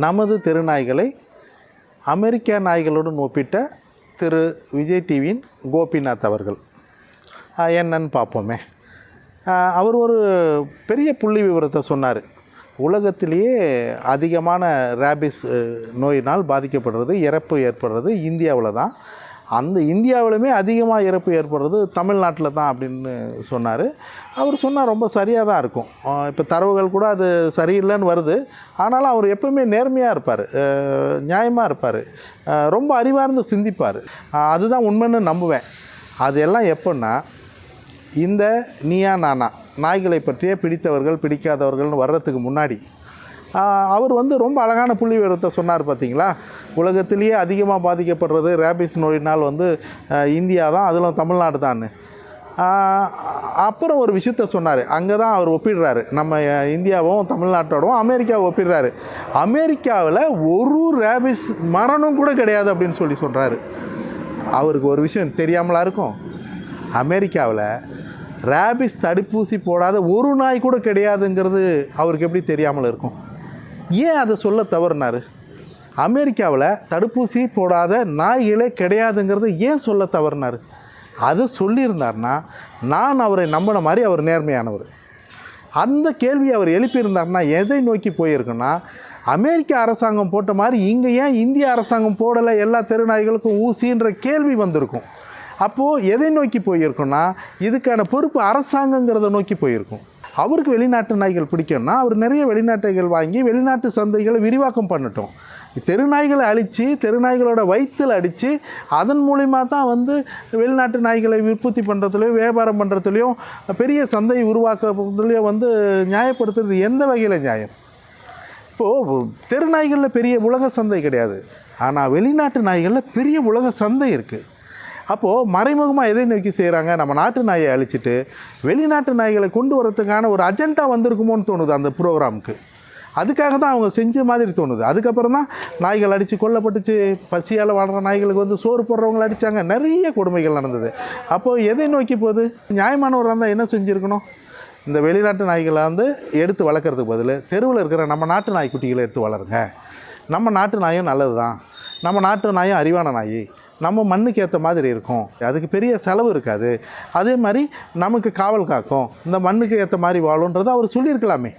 நமது தெருநாய்களை அமெரிக்க நாய்களுடன் ஒப்பிட்ட திரு விஜய் டிவியின் கோபிநாத் அவர்கள் என்னன்னு பார்ப்போமே. அவர் ஒரு பெரிய புள்ளி விவரத்தை சொன்னார். உலகத்திலேயே அதிகமான ரேபிஸ் நோயினால் பாதிக்கப்படுறது, இறப்பு ஏற்படுறது இந்தியாவில் தான். அந்த இந்தியாவிலுமே அதிகமாக இறப்பு ஏற்படுறது தமிழ்நாட்டில் தான் அப்படின்னு சொன்னார். அவர் சொன்னால் ரொம்ப சரியாக தான் இருக்கும். இப்போ தரவுகள் கூட அது சரியில்லைன்னு வருது. ஆனாலும் அவர் எப்பவுமே நேர்மையாக இருப்பார், நியாயமாக இருப்பார், ரொம்ப அறிவார்ந்து சிந்திப்பார். அதுதான் உண்மைன்னு நம்புவேன். அது எல்லாம் எப்போன்னா, இந்த நீயா நானா நாய்களை பற்றிய பிடித்தவர்கள் பிடிக்காதவர்கள்னு வர்றதுக்கு முன்னாடி அவர் ரொம்ப அழகான புள்ளி விவரத்தை சொன்னார். பார்த்தீங்களா, உலகத்திலேயே அதிகமாக பாதிக்கப்படுறது ரேபிஸ் நோயினால் இந்தியா தான், அதிலும் தமிழ்நாடு தான். அப்புறம் ஒரு விஷயத்த சொன்னார். அங்கே தான் அவர் ஒப்பிடுறாரு, நம்ம இந்தியாவும் தமிழ்நாட்டோடவும் அமெரிக்காவை ஒப்பிடுறாரு. அமெரிக்காவில் ஒரு ரேபிஸ் மரணம் கூட கிடையாது அப்படின்னு சொல்கிறாரு. அவருக்கு ஒரு விஷயம் தெரியாமலா இருக்கும். அமெரிக்காவில் ரேபிஸ் தடுப்பூசி போடாத ஒரு நாய் கூட கிடையாதுங்கிறது அவருக்கு எப்படி தெரியாமல் இருக்கும்? ஏன் அதை சொல்ல தவறுனார்? அமெரிக்காவில் தடுப்பூசி போடாத நாய்களே கிடையாதுங்கிறது ஏன் சொல்ல தவறுனார்? அது சொல்லியிருந்தார்னா நான் அவரை நம்பின மாதிரி அவர் நேர்மையானவர். அந்த கேள்வியை அவர் எழுப்பியிருந்தார்னா எதை நோக்கி போயிருக்குன்னா, அமெரிக்க அரசாங்கம் போட்ட மாதிரி இங்கே ஏன் இந்திய அரசாங்கம் போடலை எல்லா தெருநாய்களுக்கும் ஊசின்ற கேள்வி வந்திருக்கும். அப்போது எதை நோக்கி போயிருக்குன்னா, இதுக்கான பொறுப்பு அரசாங்கங்கிறத நோக்கி போயிருக்கும். அவருக்கு வெளிநாட்டு நாய்கள் பிடிக்கும்னா அவர் நிறைய வெளிநாட்டுகள் வாங்கி வெளிநாட்டு சந்தைகளை விரிவாக்கம் பண்ணட்டும். தெருநாய்களை அழித்து தெருநாய்களோட வயிற்றில் அடித்து அதன் மூலிமா தான் வெளிநாட்டு நாய்களை உற்பத்தி பண்ணுறதுலையும் வியாபாரம் பண்ணுறதுலையும் பெரிய சந்தை உருவாக்குறதுலையும் நியாயப்படுத்துறது எந்த வகையில் நியாயம்? இப்போது தெருநாய்களில் பெரிய உலக சந்தை கிடையாது, ஆனால் வெளிநாட்டு நாய்களில் பெரிய உலக சந்தை இருக்குது. அப்போது மறைமுகமாக எதை நோக்கி செய்கிறாங்க? நம்ம நாட்டு நாயை அழிச்சிட்டு வெளிநாட்டு நாய்களை கொண்டு வரதுக்கான ஒரு அஜெண்டா வந்திருக்குமோன்னு தோணுது அந்த ப்ரோக்ராமுக்கு. அதுக்காக தான் அவங்க செஞ்ச மாதிரி தோணுது. அதுக்கப்புறம் தான் நாய்கள் அடித்து கொல்லப்பட்டுச்சு, பசியால் வாழ்கிற நாய்களுக்கு சோறு போடுறவங்களை அடித்தாங்க, நிறைய கொடுமைகள் நடந்தது. அப்போது எதை நோக்கி போகுது? நியாயமானவராக இருந்தால் என்ன செஞ்சுருக்கணும்? இந்த வெளிநாட்டு நாய்களை எடுத்து வளர்க்குறதுக்கு பதில் தெருவில் இருக்கிற நம்ம நாட்டு நாய்க்குட்டிகளை எடுத்து வளருங்க. நம்ம நாட்டு நாயும் நல்லது தான், நம்ம நாட்டு நாயும் அறிவான நாய், நம்ம மண்ணுக்கு ஏற்ற மாதிரி இருக்கும், அதுக்கு பெரிய செலவு இருக்காது, அதே மாதிரி நமக்கு காவல் காக்கும், இந்த மண்ணுக்கு ஏற்ற மாதிரி வாழுன்றதை அவர் சொல்லியிருக்கலாமே.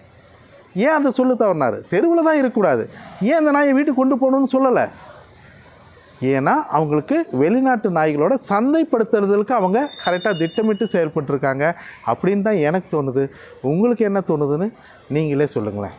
ஏன் அதை சொல்ல தவறினார்? தெருவில் தான் இருக்கக்கூடாது, ஏன் அந்த நாயை வீட்டுக்கு கொண்டு போகணுன்னு சொல்லலை? ஏன்னா அவங்களுக்கு வெளிநாட்டு நாய்களோட சந்தைப்படுத்துறதுக்கு அவங்க கரெக்டாக திட்டமிட்டு செயல்பட்டுருக்காங்க அப்படின்னு தான் எனக்கு தோணுது. உங்களுக்கு என்ன தோணுதுன்னு நீங்களே சொல்லுங்களேன்.